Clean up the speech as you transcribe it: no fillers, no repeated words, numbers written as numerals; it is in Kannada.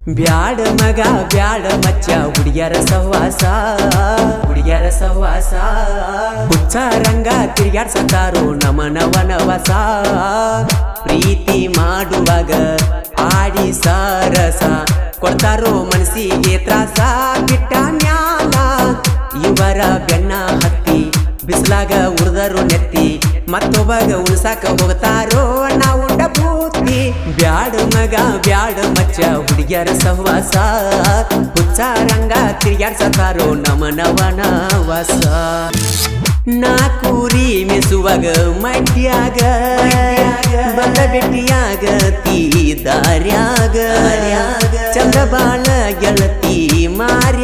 ಬ್ಯಾಡ ಮಗ ಬ್ಯಾಡ ಮಚ್ಚ ಹುಡುಗ್ಯಾರ ಸಹವಾಸ ಹುಚ್ಚ ರಂಗ ತಿರ್ಗಾಡ್ಸತಾರೋ ನಮನವನವಸ ಪ್ರೀತಿ ಮಾಡುವಾಗ ಆಡಿ ಸಾರಸ ಕೊಡ್ತಾರೋ ಮನಸ್ಸಿಗೆ ತ್ರಾಸ ಬಿಟ್ಟ ಮ್ಯಾಲ ಇವರ ಬೆನ್ನ ಹತ್ತಿ ಬಿಸ್ಲಾಗ ಉರ್ದರು ನೆತ್ತಿ ಮತ್ತೊಬ್ಬಗ ಉಳ್ಸಾಕ ಹೋಗ್ತಾರೋ ನಾವು ಬೂತಿ ಬ್ಯಾಡ ಮಗ ಬ್ಯಾಡ ಮಚ್ಚ ಹುಡುಗ್ಯಾರ ಸಹವಾಸ ಹುಚ್ಚ ರಂಗ ತಿರ್ಗಾಡ್ಸತಾರೋ ನಮನವನವಸ ನಾ ಕೂರಿ ಮೆಸುವಾಗ ಮಡ್ಯಾಗ ಬಂದ ಬೆಟ್ಟಿಯಾಗ ತೀ ದಾರ್ಯಾಗ ಚಂದ ಬಾಳ ಗೆಳತಿ ಮಾರಿ